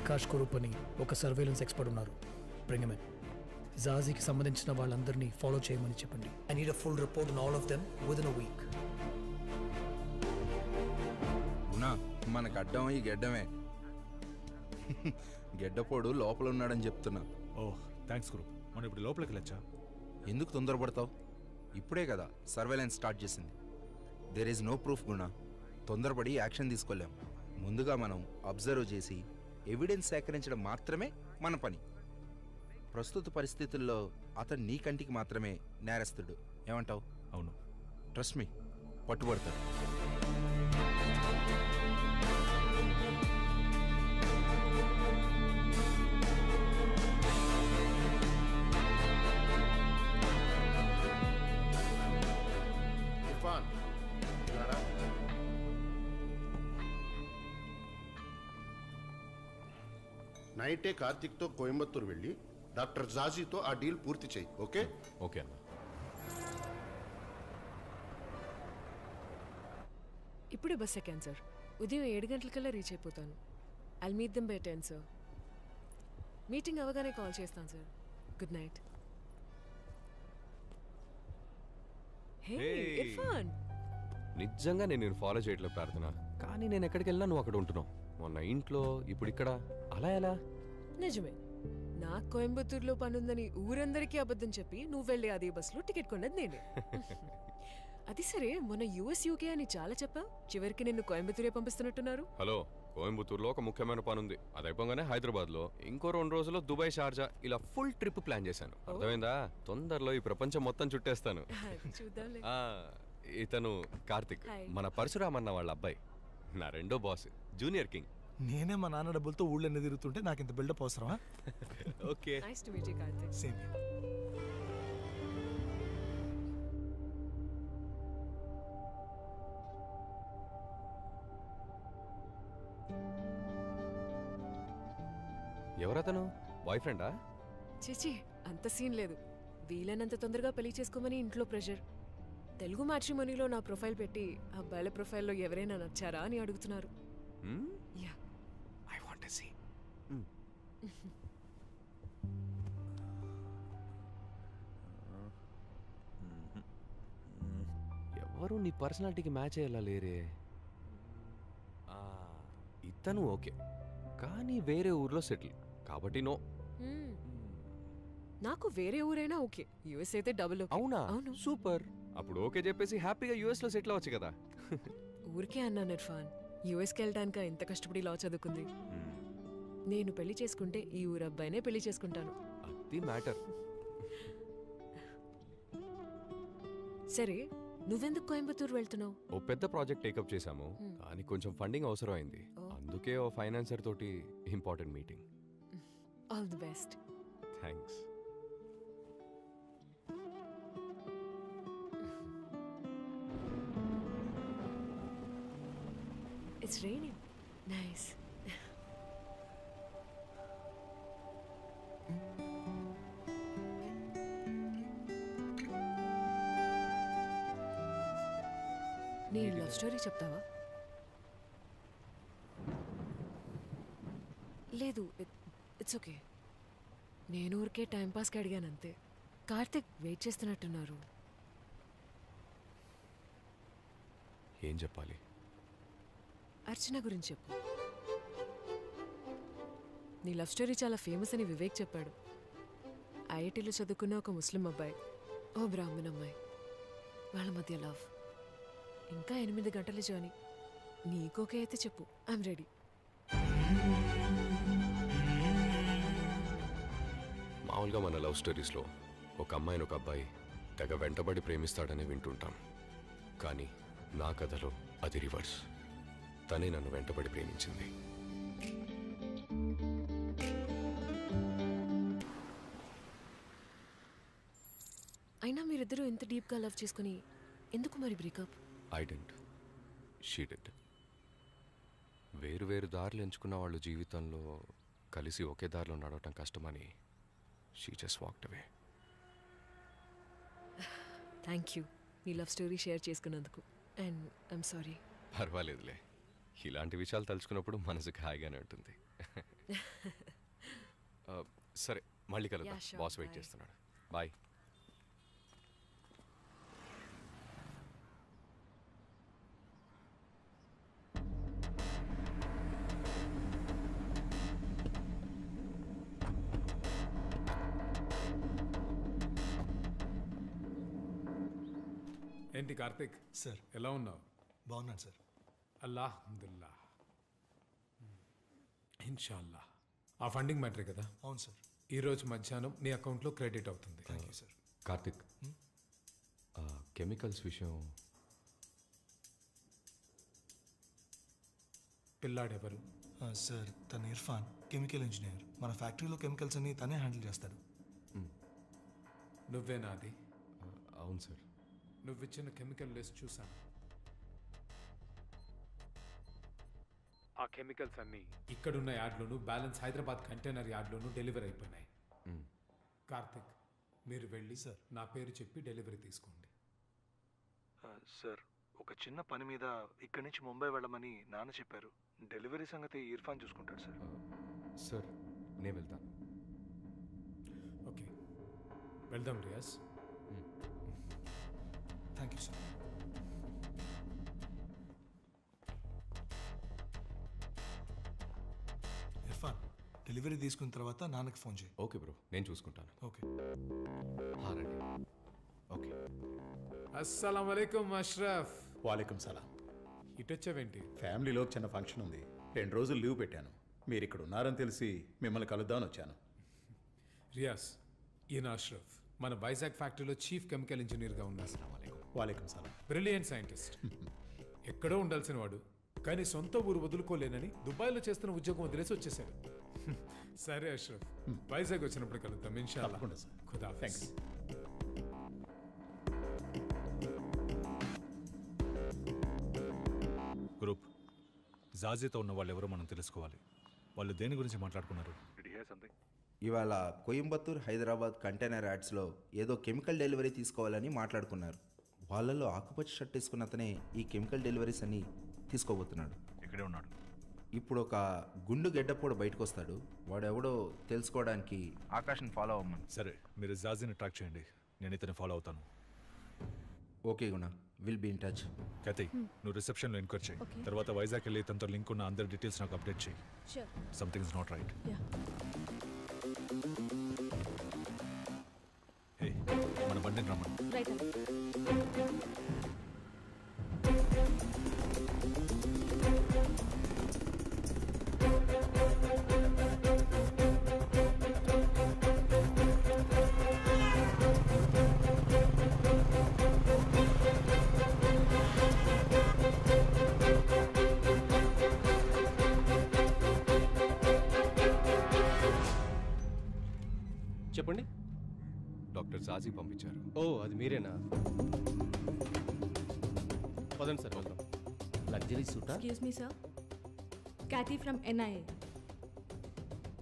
ప్రకాష్ కురూప్ అని ఒక surveillance expert ఉన్నారు. Bring him in. జాజీకి సంబంధించిన వాళ్ళందరినీ ఫాలో చేయమని చెప్పండి. I need a full report on all of them within a week. మనకు అడ్డం ఈ గెడ్డమే. గెడ్డపోడు లోపల ఉన్నాడని చెప్తున్నా. ఓహ్ థ్యాంక్స్ గురు. మనం ఇప్పుడు లోపలికి వెళ్ళొచ్చా? ఎందుకు తొందరపడతావు? ఇప్పుడే కదా సర్వేలెన్స్ స్టార్ట్ చేసింది. There is no proof Guna. తొందరపడి యాక్షన్ తీసుకోలేం. ముందుగా మనం అబ్జర్వ్ చేసి ఎవిడెన్స్ సేకరించడం మాత్రమే మన పని. ప్రస్తుత పరిస్థితుల్లో అతను నీ కంటికి మాత్రమే నేరస్తుడు. ఏమంటావు? అవును, ట్రస్ట్ మీ, పట్టుబడతాడు. నైటే కార్తిక్తో కోయంబత్తూరు వెళ్ళి డాక్టర్ జాజీతో ఆ డీల్ పూర్తి చేయి. ఓకే? ఓకే అన్న. ఇప్పుడే బస్ ఎక్కాను సార్. ఉదయం 7 గంటలకల్లా రీచ్ అయిపోతాను. I'll meet them by 10 sir. Meeting అవగానే కాల్ చేస్తాను sir. Good night. Hey Irfan, నిజంగా నేను ఫాలో చేయట్లేదు ప్రార్థన. కానీ నేను ఎక్కడికి వెళ్ళినా నువ్వు అక్కడ ఉంటున్నావు. మొన్న ఇంట్లో, ఇప్పుడు ఇక్కడ. అలా ఎలా? నిజమే. నాకు కోయంబత్తూరులో పనుందని ఊరందరికీ అబద్ధం చెప్పి నువ్వు వెళ్ళి అదే బస్సులో టికెట్ కొన్నది నేనే. అది సరే, మొన్న యూఎస్ యూకే అని చాలా చెప్పావు. చివరికి నిన్ను కోయంబత్తూరే పంపిస్తున్నట్టున్నారు. హలో, కోయంబత్తూరులో ఒక ముఖ్యమైన పని ఉంది. అది అయిపోగానే హైదరాబాద్ లో, ఇంకో 2 రోజుల్లో దుబాయ్, షార్జా, ఇలా ఫుల్ ట్రిప్ ప్లాన్ చేశాను. అర్థమైందా? తొందరలో ఈ ప్రపంచం మొత్తం చుట్టేస్తాను. చూద్దాంలే. ఇతను కార్తిక్, మన పరశురామ్ అన్న వాళ్ళ అబ్బాయి. నా రెండో బాస్, జూనియర్ కింగ్. నేనే మా నాన్న డబ్బులతో ఊళ్ళో తిరుగుతుంటే నాకు ఇంత బిల్డప్ అవసరమా? Okay, nice to meet you Karthik. Same. ఎవరతను? బాయ్ ఫ్రెండా? చిచి, అంత సీన్ లేదు. వీలైనంత తొందరగా పెళ్లి చేసుకోమని ఇంట్లో ప్రెషర్. తెలుగు మ్యాట్రిమోనీలో నా ప్రొఫైల్ పెట్టి అబ్బాయిల ప్రొఫైల్లో ఎవరైనా నచ్చారా అని అడుగుతున్నారు. Yeah, I want to see. ఎవరు నీ పర్సనాలిటీకి మ్యాచ్ అయ్యేలా లేరే. ఇతను ఓకే, కానీ వేరే ఊర్లో సెటిల్ కాబట్టి నో. నాకు వేరే ఊరైనా ఓకే. యుఎస్ అయితే డబుల్ ఓకే. అవునా? అవును. సూపర్. అప్పుడు ఓకే చెప్పేసి హ్యాపీగా యుఎస్ లో సెటిల్ అవ్వచ్చు కదా. ఊరికే అన్నాను ఇర్ఫాన్. యుఎస్కి వెళ్ళడానికి ఎంత కష్టపడి లా చదువుకుంది. నేను పెళ్లి చేసుకుంటే ఈ ఊరు అబ్బాయినే పెళ్లి చేసుకుంటాను. అది మ్యాటర్. సరే, నువ్వెందుకు కోయంబత్తూరు వెళ్తున్నావు? ఓ పెద్ద ప్రాజెక్ట్ టేకప్ చేశాము, కానీ కొంచెం ఫండింగ్ అవసరం అయింది. అందుకే ఓ ఫైనాన్సర్ తోటి important meeting. All the best. Thanks. It's raining. Nice. నీ లవ్ స్టోరీ చెప్తావా? లేదు, ఇట్స్ ఓకే. నేను ఊరికే టైంపాస్కి అడిగాను అంతే. కార్తిక్ వెయిట్ చేస్తున్నట్టున్నారు. ఏం చెప్పాలి? అర్చన గురించి చెప్పు. నీ లవ్ స్టోరీ చాలా ఫేమస్ అని వివేక్ చెప్పాడు. ఐఐటీలో చదువుకున్న ఒక ముస్లిం అబ్బాయి, ఓ బ్రాహ్మణ్ అమ్మాయి, వాళ్ళ మధ్య లవ్. ఇంకా 8 గంటల జర్నీ. నీకోకే అయితే చెప్పు, ఐఎమ్ రెడీ. మామూలుగా మన లవ్ స్టోరీస్లో ఒక అమ్మాయిని ఒక అబ్బాయి తెగ వెంటబడి ప్రేమిస్తాడని వింటుంటాం. కానీ నా కథలో అది రివర్స్. తనే నన్ను వెంటబడి ప్రేమించింది. అయినా మీరిద్దరూ ఇంత డీప్గా లవ్ చేసుకుని ఎందుకు మరి breakup? I didn't, she did. వేరు వేరు దారులు ఎంచుకున్న వాళ్ళు జీవితంలో కలిసి ఒకే దారిలో నడవటం కష్టమని she just walked away. Thank you నీ లవ్ స్టోరీ షేర్ చేసుకున్నందుకు. And I'm sorry. పర్వాలేదులే, ఇలాంటి విషయాలు తలుచుకున్నప్పుడు మనసుకు హాయిగానే ఉంటుంది. సరే మళ్ళీ కలుద్దాం. Yeah, sure. Boss wait Bye. చేస్తున్నాడు. బాయ్. ఏంటి కార్తిక్, సార్ ఎలా ఉన్నావు? బాగున్నాను సార్. అల్లాహమ్దుల్లా, ఇన్షాల్లా. ఆ ఫండింగ్ మ్యాటరే కదా, అవును సార్. ఈరోజు మధ్యాహ్నం నీ అకౌంట్లో క్రెడిట్ అవుతుంది. Thank you sir. Karthik, chemicals విషయం పిల్లాడెవరు? సార్ తను ఇర్ఫాన్, కెమికల్ ఇంజనీర్. మన ఫ్యాక్టరీలో కెమికల్స్ అన్ని తనే హ్యాండిల్ చేస్తాడు. నువ్వేనా అది? అవును సార్. నువ్విచ్చిన కెమికల్ లిస్ట్ చూసాను. ఆ కెమికల్స్ అన్నీ ఇక్కడున్న యార్డ్లోను, బ్యాలెన్స్ హైదరాబాద్ కంటైనర్ యార్డ్లోను డెలివరీ అయిపోయినాయి. కార్తిక్, మీరు వెళ్ళి సార్. నా పేరు చెప్పి డెలివరీ తీసుకోండి. సార్ ఒక చిన్న పని మీద ఇక్కడి నుంచి ముంబై వెళ్ళమని నాన్న చెప్పారు. డెలివరీ సంగతి ఇర్ఫాన్ చూసుకుంటాడు సార్. సార్ నేను వెళ్తాను. ఓకే, వెళ్దాం Riyaz. Thank you sir. Irfan, delivery తీసుకున్న తర్వాత నాన్నకి ఫోన్ చేయి. ఓకే బ్రో, నేను చూసుకుంటాను. ఓకే. రండి. ఓకే. అస్సలం అలైకుం అష్రఫ్. వాలేకుం సలాం. ఇటొచ్చావేంటి? ఫ్యామిలీలో చిన్న ఫంక్షన్ ఉంది, 2 రోజులు లీవ్ పెట్టాను. మీరు ఇక్కడ ఉన్నారని తెలిసి మిమ్మల్ని కలుద్దామని వచ్చాను. రియాజ్, ఈయన అష్రఫ్, మన వైజాగ్ ఫ్యాక్టరీలో చీఫ్ కెమికల్ ఇంజనీర్గా ఉన్నారు. వాలేకుం సలాం. Brilliant scientist. ఎక్కడో ఉండాల్సిన వాడు, కానీ సొంత ఊరు వదులుకోలేనని దుబాయ్లో చేస్తున్న ఉద్యోగం వదిలేసి వచ్చేసాడు. సరే అష్రఫ్, వైజాగ్ వచ్చినప్పుడు కలుద్దాం ఇన్షాల్లా. తప్పకుండా సార్. ఖుదాఫిజ్. థ్యాంక్స్. గ్రూప్ జాజీతో ఉన్న వాళ్ళు ఎవరో మనం తెలుసుకోవాలి. వాళ్ళు దేని గురించి మాట్లాడుకున్నారు? ఇవాళ కోయంబత్తూర్ హైదరాబాద్ కంటైనర్ యాడ్స్లో ఏదో కెమికల్ డెలివరీ తీసుకోవాలని మాట్లాడుకున్నారు. వాళ్ళలో ఆకుపచ్చ షర్ట్ వేసుకున్న అతనే ఈ కెమికల్ డెలివరీస్ అన్ని తీసుకోబోతున్నాడు. ఇక్కడే ఉన్నాడు. ఇప్పుడు ఒక గుండు గెడ్డప్పుడు బయటకు వస్తాడు. వాడు ఎవడో తెలుసుకోవడానికి ఆకాశం ఫాలో అవ్వమని. సరే, మీరు జాజీని ట్రాక్ చేయండి, నేను ఇతన్ని ఫాలో అవుతాను. Okay Guna, will be in touch. కతి, నువ్వు రిసెప్షన్లో ఎంక్వైరీ చేయి. తర్వాత వైజాగ్ వెళ్ళి తనతో లింక్ ఉన్న అందరి డీటెయిల్స్ నాకు అప్డేట్ చేయి. Something is not right. Hey, మన బండిని రమ్మను. చెప్పండి. డాక్టర్ జాజీ పంపించారు. ఓ, అది మీరేనా? పదండి సార్, వెళ్దాం. Luxury సూటా? Excuse me, sir. Kathy from NIA.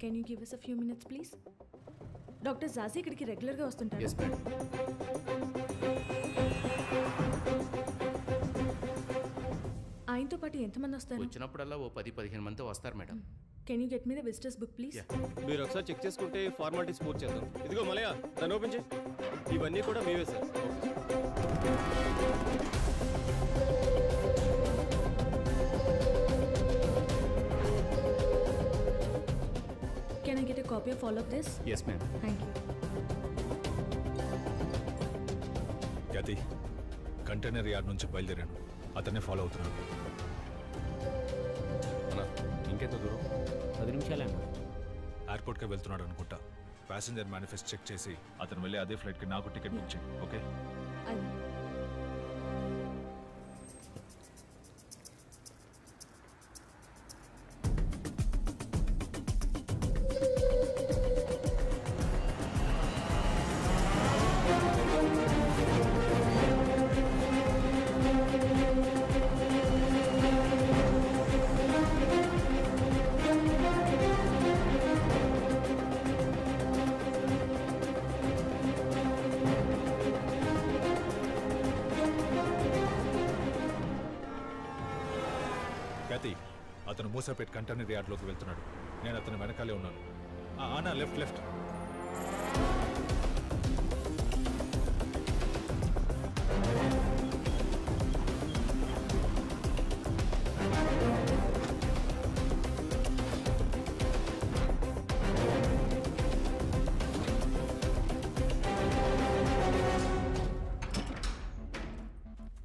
Can you give us a few minutes, please? Doctor Jaji ఇక్కడికి రెగ్యులర్గా వస్తుంటారు. Yes madam. ఆయనతో పాటు ఎంతమంది వస్తారు? వచ్చినప్పుడల్లా ఓ 10-15 మంది వస్తారు madam. Can you get me the visitors book please? మీరు ఒకసారి చెక్ చేసుకుంటే ఫార్మాలిటీస్ పూర్తి చేద్దాం. ఇదిగో మలయ, దాన్ని ఓపెన్ చేయి. ఇవన్నీ కూడా మీవే sir. Can I get a copy of all of this? Yes ma'am. Thank you. Kathi, container yard నుంచి బయలుదేరాను, అతన్నే ఫాలో అవుతున్నాను. ఇంకెంత దూరం? 10 నిమిషాలే అన్న. ఎయిర్పోర్ట్కి వెళ్తున్నాడు అనుకుంటా. ప్యాసింజర్ మేనిఫెస్ట్ చెక్ చేసి అతను వెళ్ళి అదే ఫ్లైట్కి నాకు టికెట్ బుక్ చేయి. ఓకే? అతను మూసాపేట్ కంటైనర్ యార్డ్లోకి వెళ్తున్నాడు. నేను అతని వెనకాలే ఉన్నాను. ఆనా లెఫ్ట్ లెఫ్ట్.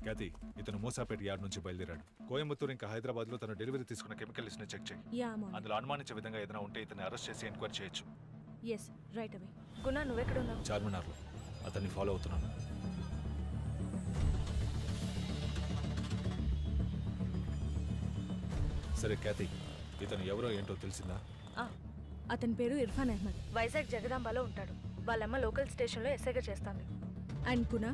ఖ్యాతి, ఇతను మూసాపేట యార్డ్ నుంచి బయలుదేరాడు. కోయంబత్తూరు ఇంకా హైదరాబాద్ లో తన డెలివరీ తీసుకున్న కెమికల్ లిస్ట్ ని చెక్ చేయి. అందులో అనుమానించే విధంగా ఏదైనా ఉంటే ఇతన్ని అరెస్ట్ చేసి ఎంక్వైరీ చేయొచ్చు. Yes, right away. గుణ, నువ్వెక్కడ ఉన్నావు? చార్మినార్ లో. అతన్ని ఫాలో అవుతున్నాను. సరే ఖ్యాతి, ఇతను ఎవరో ఏంటో తెలిసిందా? అతని పేరు ఇర్ఫాన్ అహ్మద్. వైజాగ్ జగదాంబాలో ఉంటాడు. వాళ్ళమ్మ లోకల్ స్టేషన్లో ఎస్ఐగా చేస్తాంది. And Guna,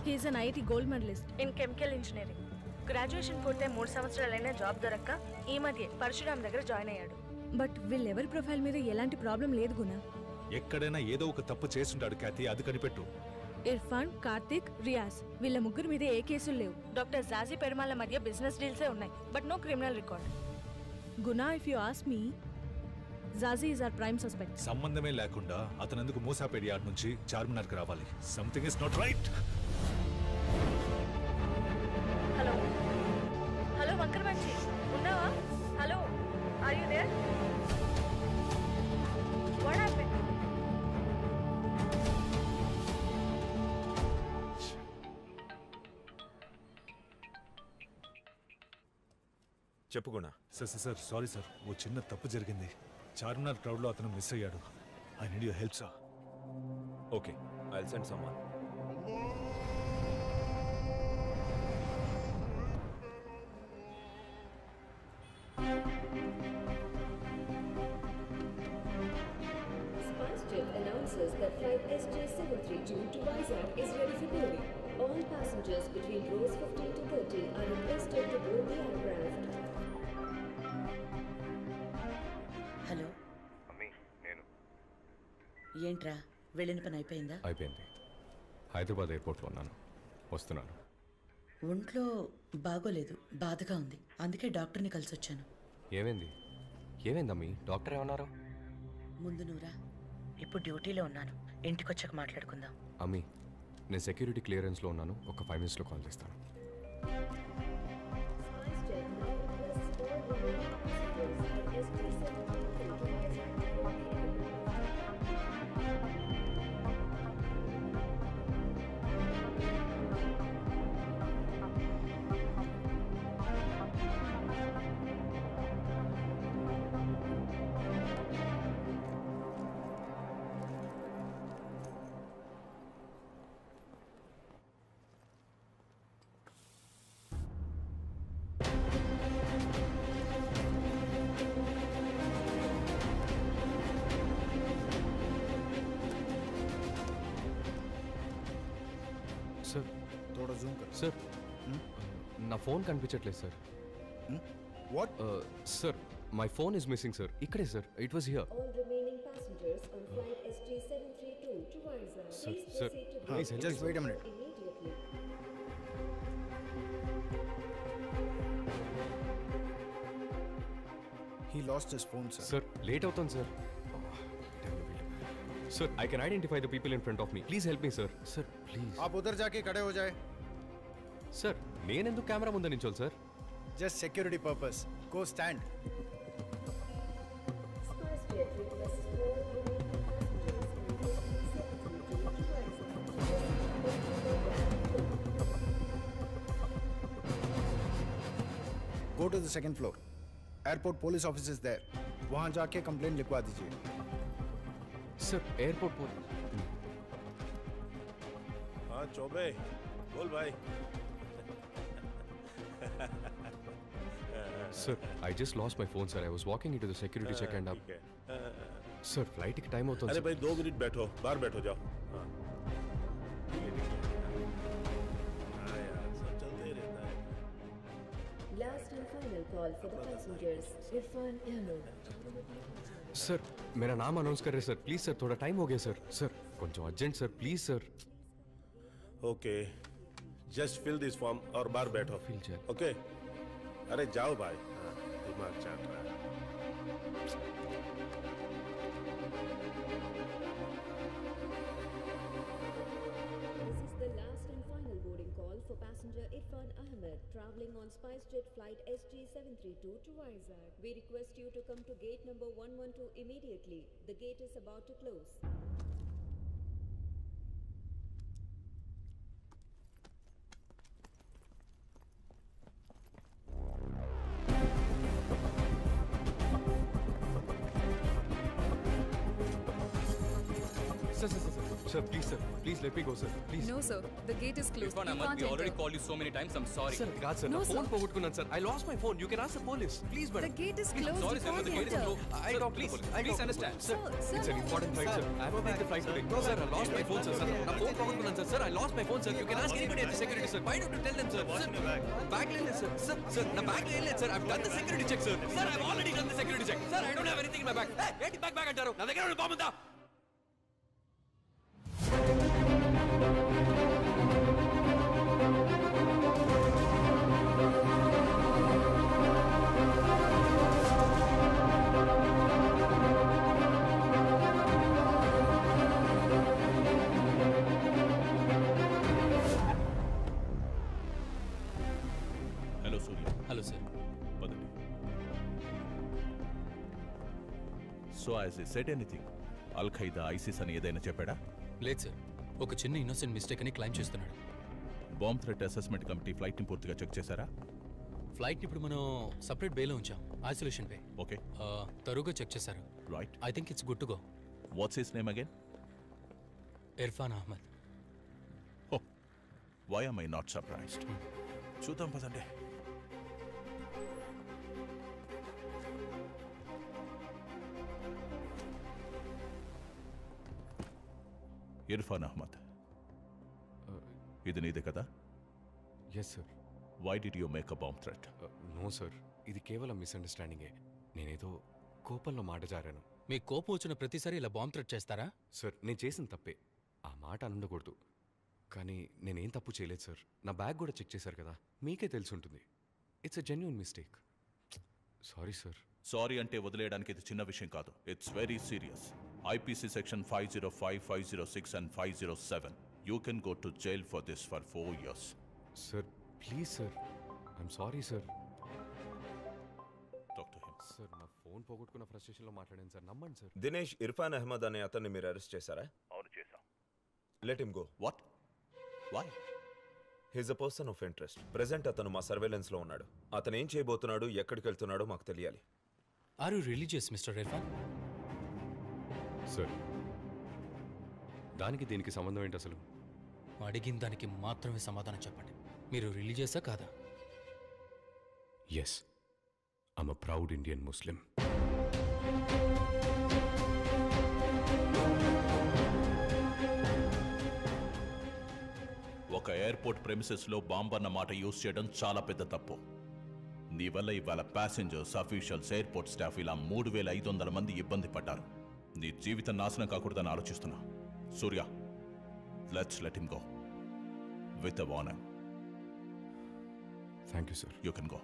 he's an IIT gold medalist in chemical engineering. Graduation పూర్తయి 3 సంవత్సరాలైనా జాబ్ దొరక్క ఈ మధ్య పరశురామ్ దగ్గర జాయిన్ అయ్యాడు. బట్ వీళ్ళెవరి ప్రొఫైల్ మీద ఎలాంటి ప్రాబ్లం లేదు గుణ. ఎక్కడైనా ఏదో ఒక తప్పు చేస్తుంటాడు ఖ్యాతి, అది కనిపెట్టు. ఇర్ఫాన్, కార్తిక్, రియాజ్ వీళ్ళ ముగ్గురు మీద ఏ కేసులు లేవు. డాక్టర్ జాజీ పెరుమాళ్ళ మధ్య బిజినెస్ డీల్సే ఉన్నాయి, but no criminal record. Guna, if you ask me, Jaji is our prime suspect. సంబంధమే లేకుండా అతను ఎందుకు మూసాపేట యార్డ్ నుంచి చార్మినార్కి రావాలి? Something is not right. Hello hello వంకరమంచి, ఉన్నావా? Hello, are you there? What happened? చెప్పు గుణ. సార్ సారీ సార్, ఓ చిన్న తప్పు జరిగింది. చార్మినార్ క్రౌడ్లో అతను మిస్ అయ్యాడు. I need your help sir. Okay, I will send someone. SpiceJet announces that flight SJ732 to Vizag is ready for boarding. All passengers between rows 15 to 30 are requested to board the aircraft. Hello అమ్మీ, నేను. ఏంట్రా, వెళ్ళిన పని అయిపోయిందా? అయిపోయింది. హైదరాబాద్ ఎయిర్పోర్ట్లో ఉన్నాను, వస్తున్నాను. ఒంట్లో బాగోలేదు, బాధగా ఉంది. అందుకే డాక్టర్ని కలిసి వచ్చాను. ఏమైందమ్మీ? డాక్టర్ ఏమన్నారు? ముందు నువ్వురా, ఇప్పుడు డ్యూటీలో ఉన్నాను. ఇంటికి వచ్చాక మాట్లాడుకుందాం. అమ్మీ, నేను సెక్యూరిటీ క్లియరెన్స్లో ఉన్నాను. ఒక 5 minutesలో కాల్ చేస్తాను. సార్, थोड़ा जूम कर. సార్, నా ఫోన్ కనిపించట్లేదు sir. What? Sir, my phone is missing sir. ఇక్కడే sir, it was here. All remaining passengers on flight SJ732 to Vizag, Sir, please sir, proceed to please help me, Just sir. wait a minute. immediately. He lost his phone, sir. Sir, late అవుతుంది sir. Sir, I can identify the people in front of me. Please help me sir. Sir please. आप उधर जाके खड़े हो जाए. Sir, నేనెందుకు camera ముందు నించోవాలి sir? Just security purpose. Go stand. SpiceJet requests all remaining passengers on SJ732 to Vizag. Go to the second floor. Airport police office is there. वहाँ जाके कंप्लेंट लिखवा दीजिए. सर, एयरपोर्ट पर. हाँ चौबे, बोल भाई. Sir, I just lost my phone, sir. I was walking into the security check and up. Sir, flight की time होता है. अरे भाई 2 मिनट बैठो, बाहर बैठो जाओ. हाँ. हाँ यार, सब चलते ही रहता है. Last and final call for the passengers. Irfan Ahmed. Sir, मेरा नाम अनाउंस कर रहे सर. प्लीज सर, थोड़ा टाइम हो गया सर. सर, కొంచెం urgent sir. Please sir. Okay, just fill this form और बाहर बैठो. फिल जाए. ओके. अरे जाओ भाई. हाँ, दिमाग चाट रहा है. This is the last and final boarding call for passenger Irfan Ahmed traveling on SpiceJet flight SG732 to Vizag. We request you to come to gate number 112 immediately. The gate is about to close. Sir, please, sir. Please let me go, sir. Please. No, sir. The gate is closed. Irfan You Ahmed, can't we already enter. called you so many times. I'm sorry. Sir, God, sir. no, No, phone sir. పోగొట్టుకున్నాను, sir. I lost my phone. You can ask the police. Please, madam. The gate is Please, closed. Sorry, You sir, but the can't gate is enter. closed. I'll talk to the police. Please understand. Sir, It's an important flight, sir. I have to take the flight today. Sir, I lost my phone, sir. నా phone పోగొట్టుకున్నాను, sir. Sir, I lost my phone, sir. You can ask anybody at the security, sir. Why don't you tell them, sir? Sir, bag లేదు, sir. Sir, నా bag లేదు, sir. I've done the security check, sir. Sir, I've already done the security check. Sir, I don't have anything in my bag. Hey, ఏంటి bag అంటారు? నా దగ్గర bomb ఉందా? Hello Surya. Hello sir. పదండి. So as a set anything Al Qaeda ISIS అని ఏదైనా చెప్పాడా? లేదు సార్, ఒక చిన్న ఇన్నోసెంట్ మిస్టేక్ అని క్లైమ్ చేస్తున్నాడు. బాంబ్ థ్రెట్ అసెస్మెంట్ కమిటీ ఫ్లైట్ని పూర్తిగా చెక్ చేశారా? ఫ్లైట్ని ఇప్పుడు మనం సపరేట్ బేలో ఉంచాం, ఐసోలేషన్ బే. ఓకే. తరువుగా చెక్ చేశారు. Right. I think it's good to go. What's his name again? Irfan Ahmed. Oh, why am I not surprised? చూద్దాం పదండి. ఇర్ఫాన్ అహ్మద్, ఇది నీదే కదా? Yes sir. Why did you make a bomb threat? No sir, ఇది కేవలం మిస్అండర్స్టాండింగే. నేనేదో కోపంలో మాట జారాను. మీకు కోపం వచ్చిన ప్రతిసారి ఇలా బాంబ్ థ్రెట్ చేస్తారా? సార్, నేను చేసిన తప్పే. ఆ మాట అనకూడదు. కానీ నేనేం తప్పు చేయలేదు సార్. నా బ్యాగ్ కూడా చెక్ చేశారు కదా, మీకే తెలిసి ఉంటుంది. It's a genuine mistake. Sorry sir. Sorry అంటే వదిలేయడానికి ఇది చిన్న విషయం కాదు. It's very serious. IPC section 505, 506 and 507. You can go to jail for this for 4 years. Sir, please, sir. I'm sorry, sir. Talk to him. Sir, నా phone పోగొట్టుకున్న ఫ్రస్ట్రేషన్లో మాట్లాడాను sir. నమ్మండి సార్. దినేష్ ఇర్ఫాన్ అహ్మద్ అనే అతన్ని మీరు అరెస్ట్ చేశారా? అవును, చేశాం. Let him go. What? Why? He's a person of interest. Present అతను మా సర్వేలెన్స్ లో ఉన్నాడు. అతను ఏం చేయబోతున్నాడు, ఎక్కడికి వెళ్తున్నాడో మాకు తెలియాలి. Are you religious mister Irfan? Sir, దానికి దీనికి సంబంధం ఏంటి అసలు? అడిగిన దానికి మాత్రమే సమాధానం చెప్పండి. మీరు రిలీజియసా కాదా? Yes, I'm a proud Indian Muslim. ఒక ఎయిర్పోర్ట్ ప్రెమిసెస్లో బాంబ్ అన్న మాట యూజ్ చేయడం చాలా పెద్ద తప్పు. నీ వల్ల ఇవాళ ప్యాసింజర్స్, అఫీషియల్స్, ఎయిర్పోర్ట్ స్టాఫ్ ఇలా 3500 మంది ఇబ్బంది పడ్డారు. నీ జీవితం నాశనం కాకూడదని ఆలోచిస్తున్నా. Surya, let's let him go with a warning. Thank you sir. You can go.